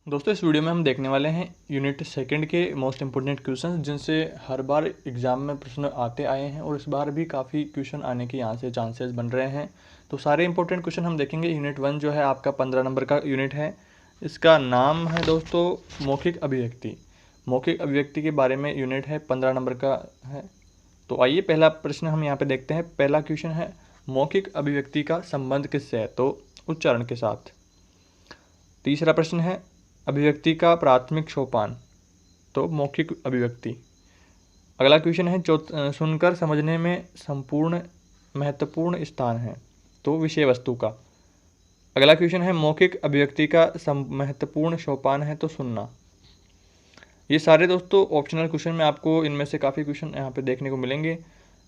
दोस्तों इस वीडियो में हम देखने वाले हैं यूनिट सेकंड के मोस्ट इम्पोर्टेंट क्वेश्चन जिनसे हर बार एग्जाम में प्रश्न आते आए हैं और इस बार भी काफ़ी क्वेश्चन आने के यहाँ से चांसेस बन रहे हैं। तो सारे इंपॉर्टेंट क्वेश्चन हम देखेंगे। यूनिट 1 जो है आपका 15 नंबर का यूनिट है। इसका नाम है दोस्तों मौखिक अभिव्यक्ति। मौखिक अभिव्यक्ति के बारे में यूनिट है, 15 नंबर का है। तो आइए पहला प्रश्न हम यहाँ पे देखते हैं। पहला क्वेश्चन है मौखिक अभिव्यक्ति का संबंध किससे है? तो उच्चारण के साथ। तीसरा प्रश्न है अभिव्यक्ति का प्राथमिक सोपान, तो मौखिक अभिव्यक्ति। अगला क्वेश्चन है सुनकर समझने में संपूर्ण महत्वपूर्ण स्थान है, तो विषय वस्तु का। अगला क्वेश्चन है मौखिक अभिव्यक्ति का महत्वपूर्ण सोपान है, तो सुनना। ये सारे दोस्तों ऑप्शनल क्वेश्चन में आपको इनमें से काफ़ी क्वेश्चन यहाँ पे देखने को मिलेंगे।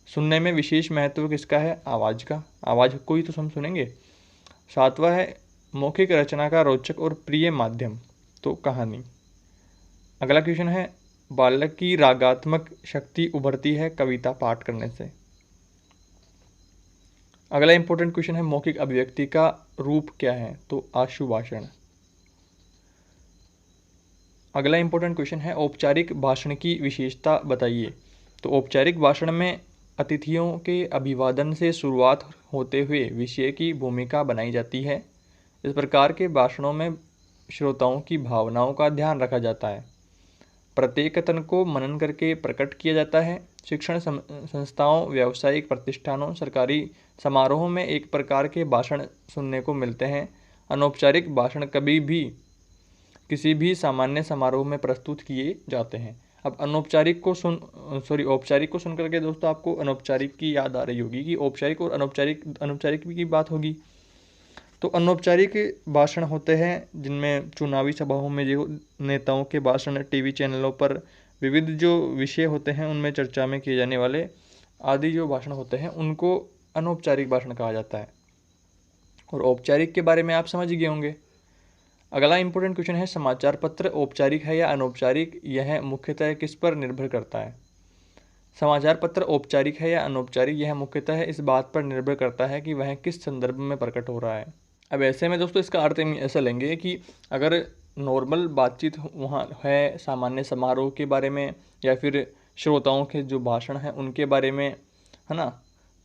सुनने में विशेष महत्व किसका है? आवाज़ का। आवाज़ को ही तो हम सुनेंगे। सातवां है मौखिक रचना का रोचक और प्रिय माध्यम, तो कहानी। अगला क्वेश्चन है बालक की रागात्मक शक्ति उभरती है कविता पाठ करने से। अगला इंपॉर्टेंट क्वेश्चन है मौखिक अभिव्यक्ति का रूप क्या है? तो आशुभाषण। अगला इंपॉर्टेंट क्वेश्चन है औपचारिक भाषण की विशेषता बताइए। तो औपचारिक भाषण में अतिथियों के अभिवादन से शुरुआत होते हुए विषय की भूमिका बनाई जाती है। इस प्रकार के भाषणों में श्रोताओं की भावनाओं का ध्यान रखा जाता है। प्रत्येक कथन को मनन करके प्रकट किया जाता है। शिक्षण संस्थाओं, व्यावसायिक प्रतिष्ठानों, सरकारी समारोहों में एक प्रकार के भाषण सुनने को मिलते हैं। अनौपचारिक भाषण कभी भी किसी भी सामान्य समारोह में प्रस्तुत किए जाते हैं। अब औपचारिक को सुन करके दोस्तों आपको अनौपचारिक की याद आ रही होगी कि औपचारिक और अनौपचारिक की बात होगी। तो अनौपचारिक भाषण होते हैं जिनमें चुनावी सभाओं में जो नेताओं के भाषण, टीवी चैनलों पर विविध जो विषय होते हैं उनमें चर्चा में किए जाने वाले आदि जो भाषण होते हैं उनको अनौपचारिक भाषण कहा जाता है। और औपचारिक के बारे में आप समझ गए होंगे। अगला इंपॉर्टेंट क्वेश्चन है समाचार पत्र औपचारिक है या अनौपचारिक? यह मुख्यतः किस पर निर्भर करता है? समाचार पत्र औपचारिक है या अनौपचारिक, यह मुख्यतः इस बात पर निर्भर करता है कि वह किस संदर्भ में प्रकट हो रहा है। अब ऐसे में दोस्तों इसका अर्थ ऐसा लेंगे कि अगर नॉर्मल बातचीत वहाँ है, सामान्य समारोह के बारे में या फिर श्रोताओं के जो भाषण हैं उनके बारे में, है ना,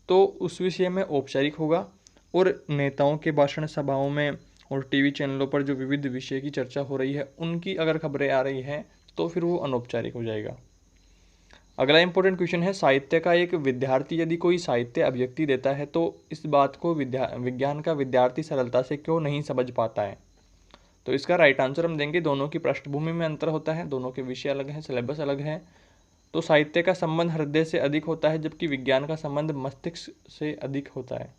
तो उस विषय में औपचारिक होगा। और नेताओं के भाषण सभाओं में और टीवी चैनलों पर जो विविध विषय की चर्चा हो रही है उनकी अगर खबरें आ रही हैं तो फिर वो अनौपचारिक हो जाएगा। अगला इंपॉर्टेंट क्वेश्चन है साहित्य का एक विद्यार्थी यदि कोई साहित्य अभिव्यक्ति देता है तो इस बात को विज्ञान का विद्यार्थी सरलता से क्यों नहीं समझ पाता है? तो इसका राइट आंसर हम देंगे दोनों की पृष्ठभूमि में अंतर होता है, दोनों के विषय अलग हैं, सिलेबस अलग है। तो साहित्य का संबंध हृदय से अधिक होता है जबकि विज्ञान का संबंध मस्तिष्क से अधिक होता है।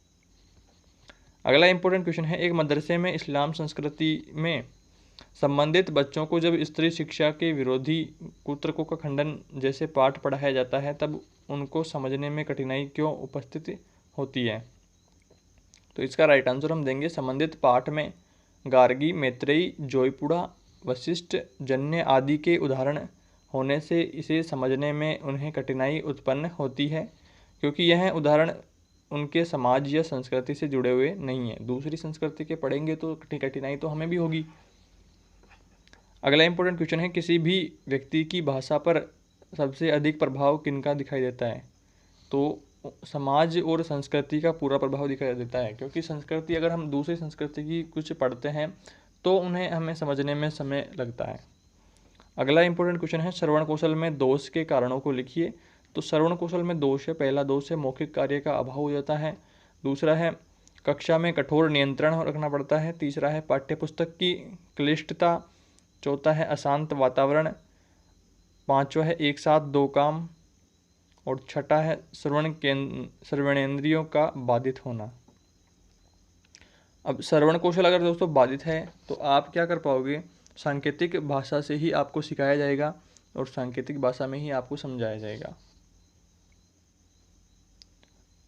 अगला इंपॉर्टेंट क्वेश्चन है एक मदरसे में इस्लाम संस्कृति में संबंधित बच्चों को जब स्त्री शिक्षा के विरोधी कुतर्कों का खंडन जैसे पाठ पढ़ाया जाता है तब उनको समझने में कठिनाई क्यों उपस्थित होती है? तो इसका राइट आंसर हम देंगे संबंधित पाठ में गार्गी, मैत्रेयी, जोयपुड़ा, वशिष्ठ, जन्य आदि के उदाहरण होने से इसे समझने में उन्हें कठिनाई उत्पन्न होती है क्योंकि यह उदाहरण उनके समाज या संस्कृति से जुड़े हुए नहीं है। दूसरी संस्कृति के पढ़ेंगे तो कठिनाई तो हमें भी होगी। अगला इंपॉर्टेंट क्वेश्चन है किसी भी व्यक्ति की भाषा पर सबसे अधिक प्रभाव किनका दिखाई देता है? तो समाज और संस्कृति का पूरा प्रभाव दिखाई देता है क्योंकि संस्कृति, अगर हम दूसरी संस्कृति की कुछ पढ़ते हैं तो उन्हें हमें समझने में समय लगता है। अगला इंपॉर्टेंट क्वेश्चन है श्रवण कौशल में दोष के कारणों को लिखिए। तो श्रवण कौशल में दोष है, पहला दोष है मौखिक कार्य का अभाव हो जाता है। दूसरा है कक्षा में कठोर नियंत्रण रखना पड़ता है। तीसरा है पाठ्यपुस्तक की क्लिष्टता। चौथा है अशांत वातावरण। पांचवा है एक साथ दो काम। और छठा है श्रवणेंद्रियों का बाधित होना। अब श्रवण कौशल अगर दोस्तों बाधित है तो आप क्या कर पाओगे? सांकेतिक भाषा से ही आपको सिखाया जाएगा और सांकेतिक भाषा में ही आपको समझाया जाएगा।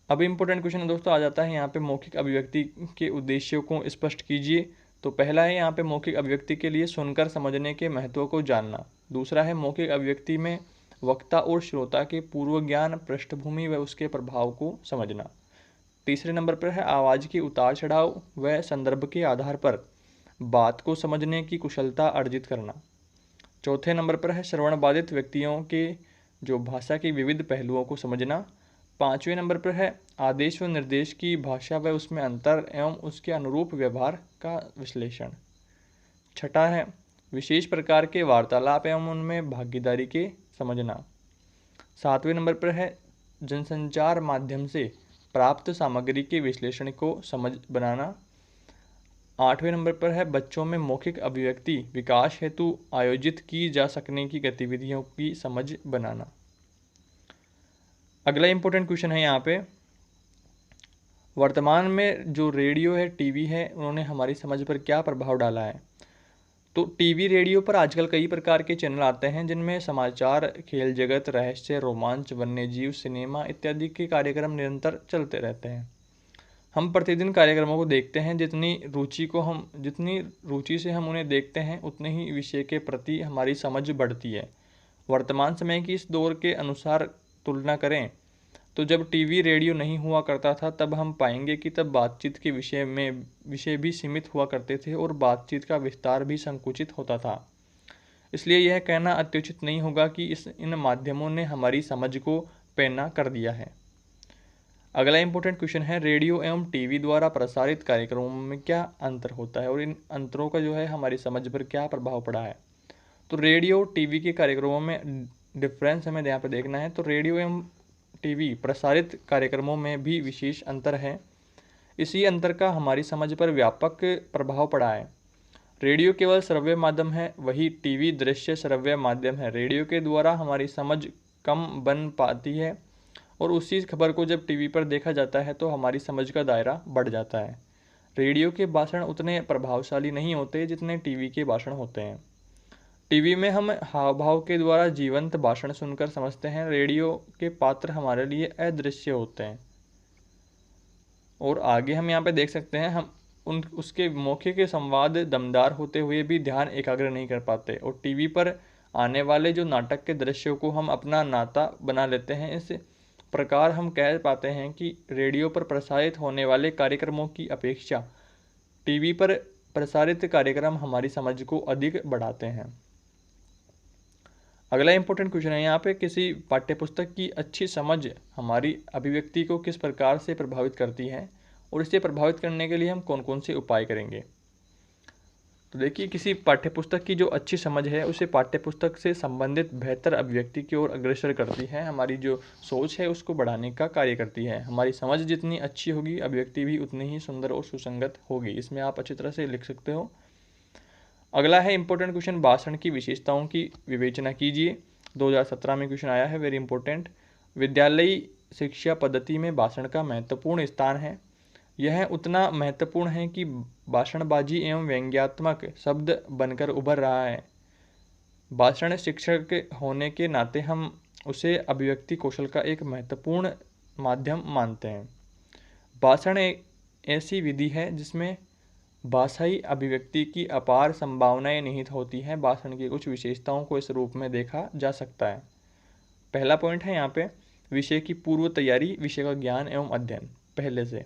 अब इम्पोर्टेंट क्वेश्चन दोस्तों आ जाता है यहाँ पे मौखिक अभिव्यक्ति के उद्देश्यों को स्पष्ट कीजिए। तो पहला है यहाँ पे मौखिक अभिव्यक्ति के लिए सुनकर समझने के महत्व को जानना। दूसरा है मौखिक अभिव्यक्ति में वक्ता और श्रोता के पूर्व ज्ञान, पृष्ठभूमि व उसके प्रभाव को समझना। तीसरे नंबर पर है आवाज़ के उतार चढ़ाव व संदर्भ के आधार पर बात को समझने की कुशलता अर्जित करना। चौथे नंबर पर है श्रवण बाधित व्यक्तियों के जो भाषा के विविध पहलुओं को समझना। पाँचवें नंबर पर है आदेश व निर्देश की भाषा व उसमें अंतर एवं उसके अनुरूप व्यवहार का विश्लेषण। छठा है विशेष प्रकार के वार्तालाप एवं उनमें भागीदारी के समझना। सातवें नंबर पर है जनसंचार माध्यम से प्राप्त सामग्री के विश्लेषण को समझ बनाना। आठवें नंबर पर है बच्चों में मौखिक अभिव्यक्ति विकास हेतु आयोजित की जा सकने की गतिविधियों की समझ बनाना। अगला इंपॉर्टेंट क्वेश्चन है यहाँ पे, वर्तमान में जो रेडियो है, टीवी है, उन्होंने हमारी समझ पर क्या प्रभाव डाला है। तो टीवी रेडियो पर आजकल कई प्रकार के चैनल आते हैं जिनमें समाचार, खेल जगत, रहस्य, रोमांच, वन्यजीव, सिनेमा इत्यादि के कार्यक्रम निरंतर चलते रहते हैं। हम प्रतिदिन कार्यक्रमों को देखते हैं। जितनी रुचि से हम उन्हें देखते हैं उतने ही विषय के प्रति हमारी समझ बढ़ती है। वर्तमान समय की इस दौर के अनुसार तुलना करें तो जब टीवी रेडियो नहीं हुआ करता था तब हम पाएंगे कि तब बातचीत के विषय भी सीमित हुआ करते थे और बातचीत का विस्तार भी संकुचित होता था। इसलिए यह कहना अत्युचित नहीं होगा कि इन माध्यमों ने हमारी समझ को पैना कर दिया है। अगला इंपॉर्टेंट क्वेश्चन है, रेडियो एवं टीवी द्वारा प्रसारित कार्यक्रमों में क्या अंतर होता है और इन अंतरों का जो है हमारी समझ पर क्या प्रभाव पड़ा है। तो रेडियो टीवी के कार्यक्रमों में डिफरेंस हमें यहाँ पर देखना है। तो रेडियो एवं टीवी प्रसारित कार्यक्रमों में भी विशेष अंतर है। इसी अंतर का हमारी समझ पर व्यापक प्रभाव पड़ा है। रेडियो केवल श्रव्य माध्यम है, वही टीवी दृश्य श्रव्य माध्यम है। रेडियो के द्वारा हमारी समझ कम बन पाती है और उसी खबर को जब टीवी पर देखा जाता है तो हमारी समझ का दायरा बढ़ जाता है। रेडियो के भाषण उतने प्रभावशाली नहीं होते जितने टीवी के भाषण होते हैं। टीवी में हम हाव भाव के द्वारा जीवंत भाषण सुनकर समझते हैं। रेडियो के पात्र हमारे लिए अदृश्य होते हैं। और आगे हम यहाँ पे देख सकते हैं, हम उसके मौखिक संवाद दमदार होते हुए भी ध्यान एकाग्र नहीं कर पाते और टीवी पर आने वाले जो नाटक के दृश्यों को हम अपना नाता बना लेते हैं। इस प्रकार हम कह पाते हैं कि रेडियो पर प्रसारित होने वाले कार्यक्रमों की अपेक्षा टीवी पर प्रसारित कार्यक्रम हमारी समझ को अधिक बढ़ाते हैं। अगला इंपॉर्टेंट क्वेश्चन है यहाँ पे, किसी पाठ्यपुस्तक की अच्छी समझ हमारी अभिव्यक्ति को किस प्रकार से प्रभावित करती है और इसे प्रभावित करने के लिए हम कौन कौन से उपाय करेंगे। तो देखिए, किसी पाठ्यपुस्तक की जो अच्छी समझ है उसे पाठ्यपुस्तक से संबंधित बेहतर अभिव्यक्ति की ओर अग्रसर करती है। हमारी जो सोच है उसको बढ़ाने का कार्य करती है। हमारी समझ जितनी अच्छी होगी अभिव्यक्ति भी उतनी ही सुंदर और सुसंगत होगी। इसमें आप अच्छी तरह से लिख सकते हो। अगला है इंपॉर्टेंट क्वेश्चन, भाषण की विशेषताओं की विवेचना कीजिए। 2017 में क्वेश्चन आया है, वेरी इंपॉर्टेंट। विद्यालयी शिक्षा पद्धति में भाषण का महत्वपूर्ण स्थान है। यह उतना महत्वपूर्ण है कि भाषणबाजी एवं व्यंग्यात्मक शब्द बनकर उभर रहा है। भाषण शिक्षक होने के नाते हम उसे अभिव्यक्ति कौशल का एक महत्वपूर्ण माध्यम मानते हैं। भाषण एक ऐसी विधि है जिसमें भाषाई अभिव्यक्ति की अपार संभावनाएं निहित होती हैं। भाषण की कुछ विशेषताओं को इस रूप में देखा जा सकता है। पहला पॉइंट है यहाँ पे विषय की पूर्व तैयारी, विषय का ज्ञान एवं अध्ययन पहले से।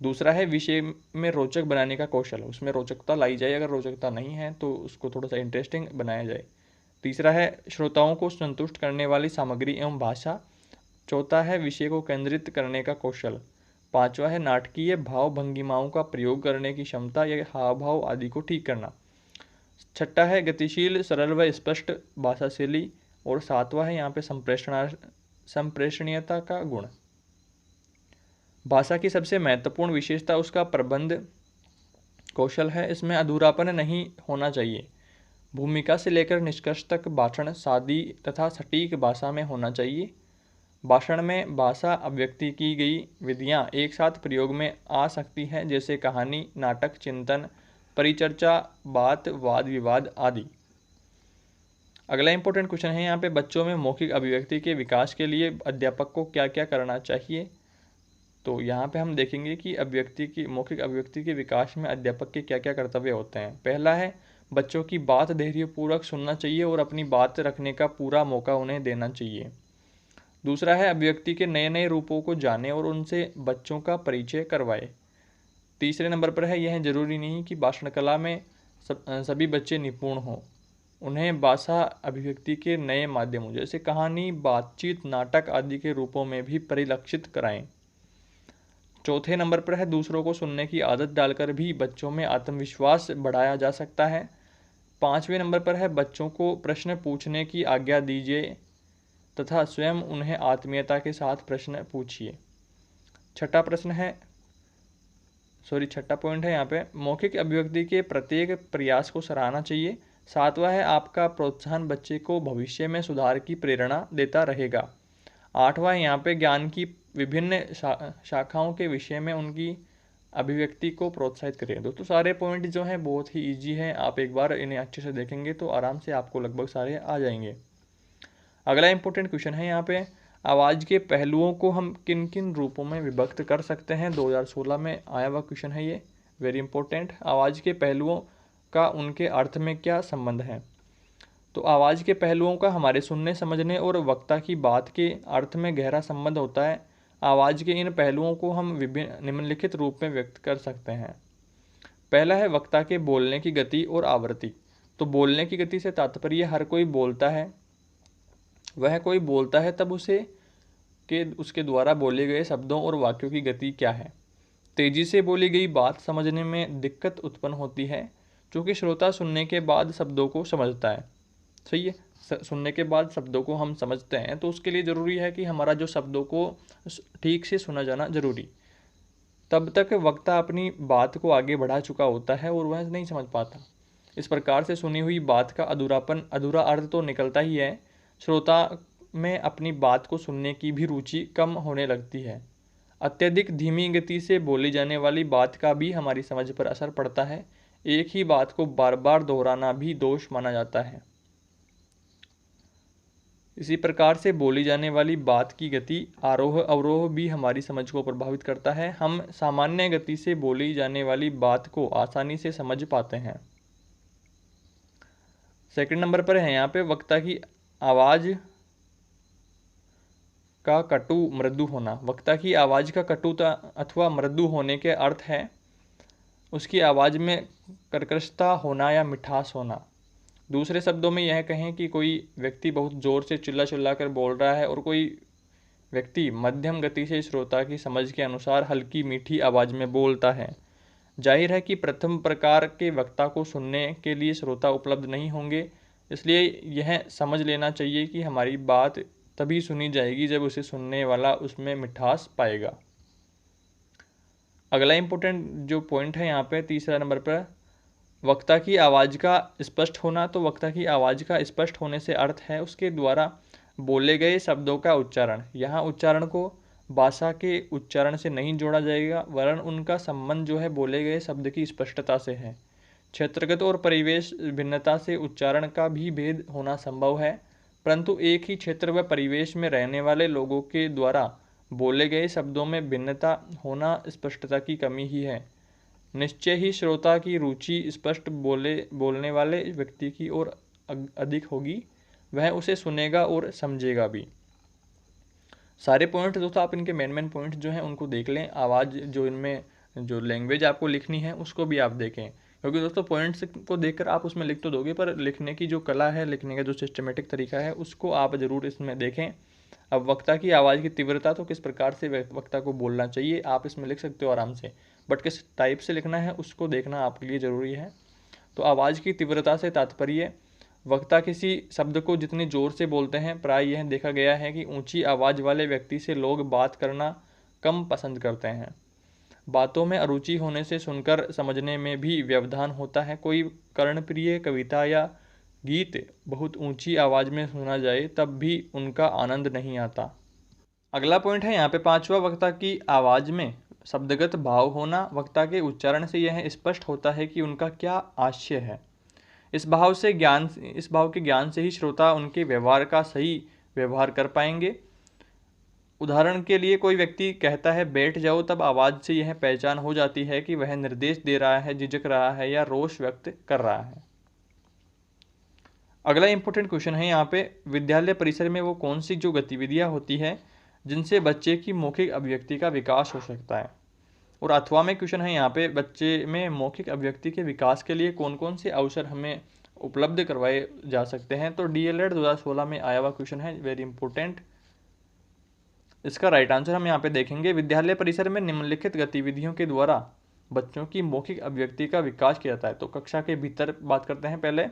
दूसरा है विषय में रोचक बनाने का कौशल, उसमें रोचकता लाई जाए, अगर रोचकता नहीं है तो उसको थोड़ा सा इंटरेस्टिंग बनाया जाए। तीसरा है श्रोताओं को संतुष्ट करने वाली सामग्री एवं भाषा। चौथा है विषय को केंद्रित करने का कौशल। पांचवा है नाटकीय भाव भंगिमाओं का प्रयोग करने की क्षमता या हाव भाव आदि को ठीक करना। छठा है गतिशील, सरल व स्पष्ट भाषा शैली। और सातवां है यहाँ पे संप्रेषणीयता का गुण। भाषा की सबसे महत्वपूर्ण विशेषता उसका प्रबंध कौशल है। इसमें अधूरापन नहीं होना चाहिए। भूमिका से लेकर निष्कर्ष तक भाषण सादी तथा सटीक भाषा में होना चाहिए। भाषण में भाषा अभिव्यक्ति की गई विधियां एक साथ प्रयोग में आ सकती हैं, जैसे कहानी, नाटक, चिंतन, परिचर्चा, बात, वाद विवाद आदि। अगला इंपॉर्टेंट क्वेश्चन है यहाँ पे, बच्चों में मौखिक अभिव्यक्ति के विकास के लिए अध्यापक को क्या क्या करना चाहिए। तो यहाँ पे हम देखेंगे कि मौखिक अभिव्यक्ति के विकास में अध्यापक के क्या क्या कर्तव्य होते हैं। पहला है बच्चों की बात धैर्यपूर्वक सुनना चाहिए और अपनी बात रखने का पूरा मौका उन्हें देना चाहिए। दूसरा है अभिव्यक्ति के नए नए रूपों को जाने और उनसे बच्चों का परिचय करवाए। तीसरे नंबर पर है यह जरूरी नहीं कि भाषण कला में सभी बच्चे निपुण हों। उन्हें भाषा अभिव्यक्ति के नए माध्यमों जैसे कहानी, बातचीत, नाटक आदि के रूपों में भी परिलक्षित कराएं। चौथे नंबर पर है दूसरों को सुनने की आदत डालकर भी बच्चों में आत्मविश्वास बढ़ाया जा सकता है। 5वें नंबर पर है बच्चों को प्रश्न पूछने की आज्ञा दीजिए तथा स्वयं उन्हें आत्मीयता के साथ प्रश्न पूछिए। छठा पॉइंट है यहाँ पे मौखिक अभिव्यक्ति के प्रत्येक प्रयास को सराहना चाहिए। 7वां है आपका प्रोत्साहन बच्चे को भविष्य में सुधार की प्रेरणा देता रहेगा। 8वां यहाँ पे ज्ञान की विभिन्न शाखाओं के विषय में उनकी अभिव्यक्ति को प्रोत्साहित करें। दोस्तों सारे पॉइंट जो हैं बहुत ही इजी हैं, आप एक बार इन्हें अच्छे से देखेंगे तो आराम से आपको लगभग सारे आ जाएंगे। अगला इंपॉर्टेंट क्वेश्चन है यहाँ पे आवाज़ के पहलुओं को हम किन किन रूपों में विभक्त कर सकते हैं। 2016 में आया हुआ क्वेश्चन है ये, वेरी इंपॉर्टेंट। आवाज़ के पहलुओं का उनके अर्थ में क्या संबंध है। तो आवाज़ के पहलुओं का हमारे सुनने, समझने और वक्ता की बात के अर्थ में गहरा संबंध होता है। आवाज़ के इन पहलुओं को हम विभिन्न निम्नलिखित रूप में व्यक्त कर सकते हैं। पहला है वक्ता के बोलने की गति और आवृत्ति। तो बोलने की गति से तात्पर्य हर कोई बोलता है, वह कोई बोलता है तब उसके द्वारा बोले गए शब्दों और वाक्यों की गति क्या है। तेजी से बोली गई बात समझने में दिक्कत उत्पन्न होती है, क्योंकि श्रोता सुनने के बाद शब्दों को समझता है। सही है, सुनने के बाद शब्दों को हम समझते हैं, तो उसके लिए ज़रूरी है कि हमारा जो शब्दों को ठीक से सुना जाना जरूरी। तब तक वक्ता अपनी बात को आगे बढ़ा चुका होता है और वह नहीं समझ पाता। इस प्रकार से सुनी हुई बात का अधूरा अर्थ तो निकलता ही है। श्रोता में अपनी बात को सुनने की भी रुचि कम होने लगती है। अत्यधिक धीमी गति से बोली जाने वाली बात का भी हमारी समझ पर असर पड़ता है। एक ही बात को बार बार दोहराना भी दोष माना जाता है। इसी प्रकार से बोली जाने वाली बात की गति, आरोह अवरोह भी हमारी समझ को प्रभावित करता है। हम सामान्य गति से बोली जाने वाली बात को आसानी से समझ पाते हैं। सेकंड नंबर पर है यहाँ पे वक्ता की आवाज़ का कटु मृदु होना। वक्ता की आवाज़ का कटुता अथवा मृदु होने के अर्थ है उसकी आवाज़ में कर्कशता होना या मिठास होना। दूसरे शब्दों में यह कहें कि कोई व्यक्ति बहुत ज़ोर से चिल्ला कर बोल रहा है और कोई व्यक्ति मध्यम गति से श्रोता की समझ के अनुसार हल्की मीठी आवाज़ में बोलता है। जाहिर है कि प्रथम प्रकार के वक्ता को सुनने के लिए श्रोता उपलब्ध नहीं होंगे, इसलिए यह समझ लेना चाहिए कि हमारी बात तभी सुनी जाएगी जब उसे सुनने वाला उसमें मिठास पाएगा। अगला इम्पोर्टेंट जो पॉइंट है यहाँ पे तीसरा नंबर पर वक्ता की आवाज़ का स्पष्ट होना। तो वक्ता की आवाज़ का स्पष्ट होने से अर्थ है उसके द्वारा बोले गए शब्दों का उच्चारण। यहाँ उच्चारण को भाषा के उच्चारण से नहीं जोड़ा जाएगा, वरन उनका संबंध जो है बोले गए शब्द की स्पष्टता से है। क्षेत्रगत और परिवेश भिन्नता से उच्चारण का भी भेद होना संभव है, परंतु एक ही क्षेत्र व परिवेश में रहने वाले लोगों के द्वारा बोले गए शब्दों में भिन्नता होना स्पष्टता की कमी ही है। निश्चय ही श्रोता की रुचि स्पष्ट बोलने वाले व्यक्ति की ओर अधिक होगी, वह उसे सुनेगा और समझेगा भी। सारे पॉइंट दोस्तों आप इनके मेन पॉइंट जो हैं उनको देख लें। आवाज़ जो इनमें जो लैंग्वेज आपको लिखनी है उसको भी आप देखें, क्योंकि दोस्तों पॉइंट्स को देखकर आप उसमें लिख तो दोगे, पर लिखने की जो कला है, लिखने का जो सिस्टमेटिक तरीका है उसको आप ज़रूर इसमें देखें। अब वक्ता की आवाज़ की तीव्रता, तो किस प्रकार से वक्ता को बोलना चाहिए आप इसमें लिख सकते हो आराम से, बट किस टाइप से लिखना है उसको देखना आपके लिए ज़रूरी है। तो आवाज़ की तीव्रता से तात्पर्य वक्ता किसी शब्द को जितनी ज़ोर से बोलते हैं, प्राय यह देखा गया है कि ऊंची आवाज़ वाले व्यक्ति से लोग बात करना कम पसंद करते हैं। बातों में अरुचि होने से सुनकर समझने में भी व्यवधान होता है। कोई कर्णप्रिय कविता या गीत बहुत ऊंची आवाज़ में सुना जाए तब भी उनका आनंद नहीं आता। अगला पॉइंट है यहाँ पे पांचवा, वक्ता की आवाज़ में शब्दगत भाव होना। वक्ता के उच्चारण से यह स्पष्ट होता है कि उनका क्या आशय है। इस भाव के ज्ञान से ही श्रोता उनके व्यवहार का सही व्यवहार कर पाएंगे। उदाहरण के लिए कोई व्यक्ति कहता है बैठ जाओ, तब आवाज़ से यह पहचान हो जाती है कि वह निर्देश दे रहा है, झिझक रहा है या रोष व्यक्त कर रहा है। अगला इंपॉर्टेंट क्वेश्चन है यहाँ पे विद्यालय परिसर में वो कौन सी जो गतिविधियाँ होती है जिनसे बच्चे की मौखिक अभिव्यक्ति का विकास हो सकता है। और अथवा में क्वेश्चन है यहाँ पे, बच्चे में मौखिक अभिव्यक्ति के विकास के लिए कौन कौन से अवसर हमें उपलब्ध करवाए जा सकते हैं। तो DLED 2016 में आया हुआ क्वेश्चन है, वेरी इंपॉर्टेंट। इसका राइट आंसर हम यहाँ पे देखेंगे, विद्यालय परिसर में निम्नलिखित गतिविधियों के द्वारा बच्चों की मौखिक अभिव्यक्ति का विकास किया जाता है। तो कक्षा के भीतर बात करते हैं पहले।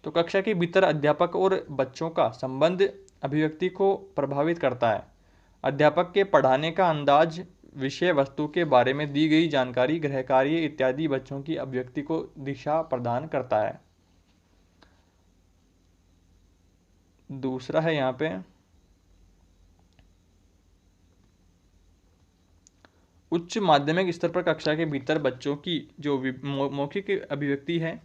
तो कक्षा के भीतर अध्यापक और बच्चों का संबंध अभिव्यक्ति को प्रभावित करता है। अध्यापक के पढ़ाने का अंदाज, विषय वस्तु के बारे में दी गई जानकारी, गृह कार्य इत्यादि बच्चों की अभिव्यक्ति को दिशा प्रदान करता है। दूसरा है यहाँ पे, उच्च माध्यमिक स्तर पर कक्षा के भीतर बच्चों की जो मौखिक अभिव्यक्ति है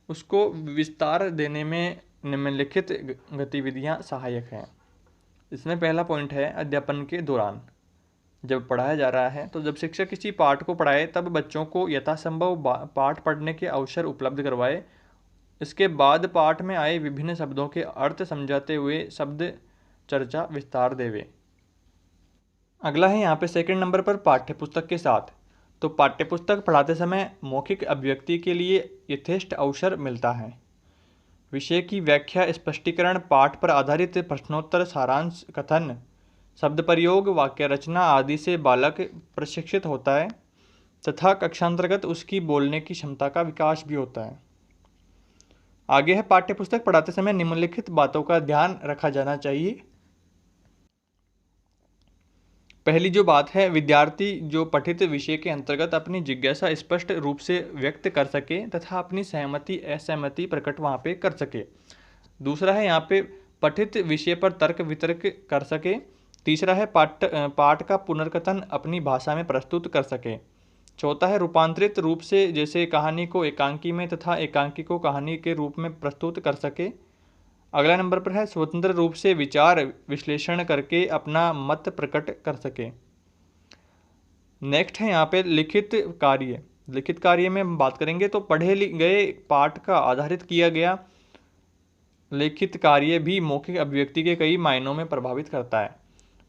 उसको विस्तार देने में निम्नलिखित गतिविधियां सहायक हैं। इसमें पहला पॉइंट है, अध्यापन के दौरान जब पढ़ाया जा रहा है तो जब शिक्षक किसी पाठ को पढ़ाए तब बच्चों को यथासंभव पाठ पढ़ने के अवसर उपलब्ध करवाए। इसके बाद पाठ में आए विभिन्न शब्दों के अर्थ समझाते हुए शब्द चर्चा विस्तार देवे। अगला है यहाँ पे सेकंड नंबर पर, पाठ्यपुस्तक के साथ। तो पाठ्यपुस्तक पढ़ाते समय मौखिक अभिव्यक्ति के लिए यथेष्ट अवसर मिलता है। विषय की व्याख्या, स्पष्टीकरण, पाठ पर आधारित प्रश्नोत्तर, सारांश, कथन, शब्द प्रयोग, वाक्य रचना आदि से बालक प्रशिक्षित होता है तथा कक्षांतर्गत उसकी बोलने की क्षमता का विकास भी होता है। आगे है, पाठ्यपुस्तक पढ़ाते समय निम्नलिखित बातों का ध्यान रखा जाना चाहिए। पहली जो बात है, विद्यार्थी जो पठित विषय के अंतर्गत अपनी जिज्ञासा स्पष्ट रूप से व्यक्त कर सके तथा अपनी सहमति असहमति प्रकट वहाँ पे कर सके। दूसरा है यहाँ पे, पठित विषय पर तर्क वितर्क कर सके। तीसरा है, पाठ का पुनर्कथन अपनी भाषा में प्रस्तुत कर सके। चौथा है, रूपांतरित रूप से जैसे कहानी को एकांकी में तथा एकांकी को कहानी के रूप में प्रस्तुत कर सके। अगला नंबर पर है, स्वतंत्र रूप से विचार विश्लेषण करके अपना मत प्रकट कर सके। नेक्स्ट है यहाँ पे लिखित कार्य। लिखित कार्य में हम बात करेंगे तो पढ़े गए पाठ का आधारित किया गया लिखित कार्य भी मौखिक अभिव्यक्ति के कई मायनों में प्रभावित करता है।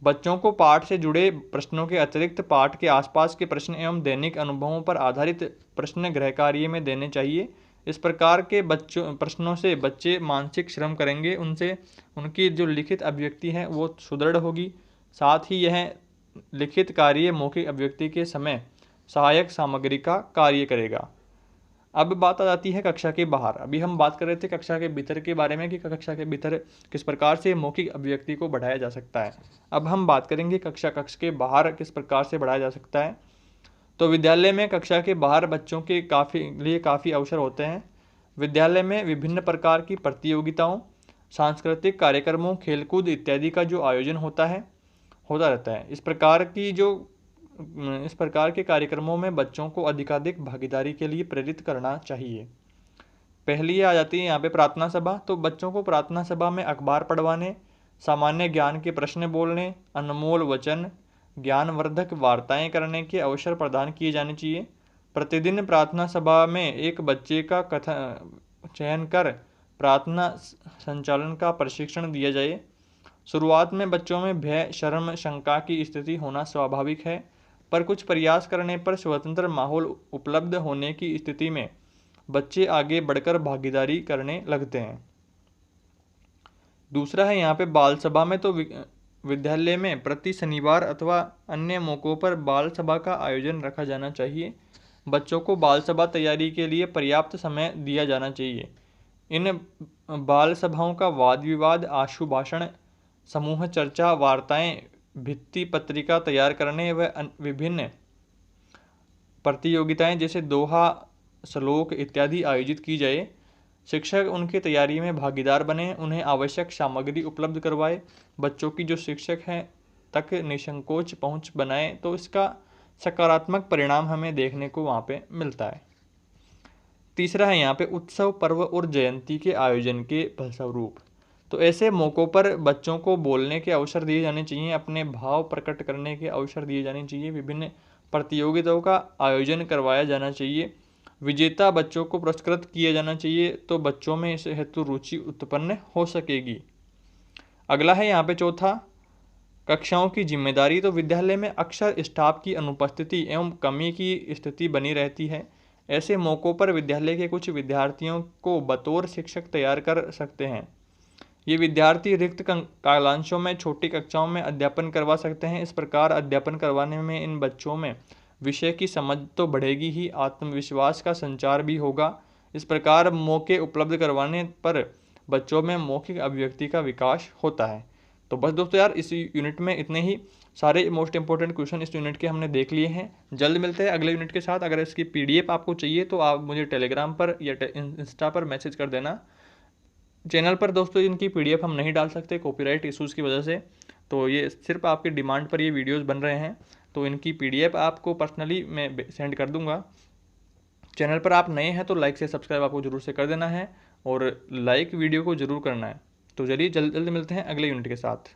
बच्चों को पाठ से जुड़े प्रश्नों के अतिरिक्त पाठ के आसपास के प्रश्न एवं दैनिक अनुभवों पर आधारित प्रश्न गृह कार्य में देने चाहिए। इस प्रकार के प्रश्नों से बच्चे मानसिक श्रम करेंगे, उनसे उनकी जो लिखित अभिव्यक्ति है वो सुदृढ़ होगी। साथ ही यह लिखित कार्य मौखिक अभिव्यक्ति के समय सहायक सामग्री का कार्य करेगा। अब बात आ जाती है कक्षा के बाहर। अभी हम बात कर रहे थे कक्षा के भीतर के बारे में कि कक्षा के भीतर किस प्रकार से मौखिक अभिव्यक्ति को बढ़ाया जा सकता है। अब हम बात करेंगे कक्ष के बाहर किस प्रकार से बढ़ाया जा सकता है। तो विद्यालय में कक्षा के बाहर बच्चों के काफ़ी अवसर होते हैं। विद्यालय में विभिन्न प्रकार की प्रतियोगिताओं, सांस्कृतिक कार्यक्रमों, खेलकूद इत्यादि का जो आयोजन होता रहता है। इस प्रकार के कार्यक्रमों में बच्चों को अधिकाधिक भागीदारी के लिए प्रेरित करना चाहिए। पहली आ जाती है यहाँ पे प्रार्थना सभा। तो बच्चों को प्रार्थना सभा में अखबार पढ़वाने, सामान्य ज्ञान के प्रश्न बोलने, अनमोल वचन, ज्ञानवर्धक वार्ताएं करने के अवसर प्रदान किए जाने चाहिए। प्रतिदिन प्रार्थना सभा में एक बच्चे का चयन कर प्रार्थना संचालन का प्रशिक्षण दिया जाए। शुरुआत में बच्चों में भय, शर्म, शंका की स्थिति होना स्वाभाविक है, पर कुछ प्रयास करने पर स्वतंत्र माहौल उपलब्ध होने की स्थिति में बच्चे आगे बढ़कर भागीदारी करने लगते हैं। दूसरा है यहाँ पे बाल सभा में। तो विद्यालय में प्रति शनिवार अथवा अन्य मौक़ों पर बाल सभा का आयोजन रखा जाना चाहिए। बच्चों को बाल सभा तैयारी के लिए पर्याप्त समय दिया जाना चाहिए। इन बाल सभाओं का वाद विवाद, आशु भाषण, समूह चर्चा, वार्ताएं, भित्ति पत्रिका तैयार करने व विभिन्न प्रतियोगिताएं जैसे दोहा, श्लोक इत्यादि आयोजित की जाए। शिक्षक उनकी तैयारी में भागीदार बने, उन्हें आवश्यक सामग्री उपलब्ध करवाए, बच्चों की जो शिक्षक हैं तक निसंकोच पहुंच बनाए, तो इसका सकारात्मक परिणाम हमें देखने को वहाँ पे मिलता है। तीसरा है यहाँ पे उत्सव, पर्व और जयंती के आयोजन के फलस्वरूप। तो ऐसे मौक़ों पर बच्चों को बोलने के अवसर दिए जाने चाहिए, अपने भाव प्रकट करने के अवसर दिए जाने चाहिए, विभिन्न प्रतियोगिताओं का आयोजन करवाया जाना चाहिए, विजेता बच्चों को पुरस्कृत किया जाना चाहिए, तो बच्चों में इस हेतु रुचि उत्पन्न हो सकेगी। अगला है यहाँ पे चौथा, कक्षाओं की जिम्मेदारी, तो विद्यालय में अक्सर स्टाफ की अनुपस्थिति एवं कमी की स्थिति बनी रहती है। ऐसे मौक़ों पर विद्यालय के कुछ विद्यार्थियों को बतौर शिक्षक तैयार कर सकते हैं। ये विद्यार्थी रिक्त कालांशों में छोटी कक्षाओं में अध्यापन करवा सकते हैं। इस प्रकार अध्यापन करवाने में इन बच्चों में विषय की समझ तो बढ़ेगी ही, आत्मविश्वास का संचार भी होगा। इस प्रकार मौके उपलब्ध करवाने पर बच्चों में मौखिक अभिव्यक्ति का विकास होता है। तो बस दोस्तों यार, इस यूनिट में इतने ही सारे मोस्ट इंपॉर्टेंट क्वेश्चन इस यूनिट के हमने देख लिए हैं। जल्द मिलते हैं अगले यूनिट के साथ। अगर इसकी PDF आपको चाहिए तो आप मुझे टेलीग्राम पर या इंस्टा पर मैसेज कर देना। चैनल पर दोस्तों इनकी PDF हम नहीं डाल सकते कॉपीराइट इश्यूज़ की वजह से, तो ये सिर्फ आपकी डिमांड पर ये वीडियोस बन रहे हैं। तो इनकी PDF आपको पर्सनली मैं सेंड कर दूंगा। चैनल पर आप नए हैं तो लाइक से सब्सक्राइब आपको जरूर से कर देना है और लाइक वीडियो को जरूर करना है। तो चलिए जल्द मिलते हैं अगले यूनिट के साथ।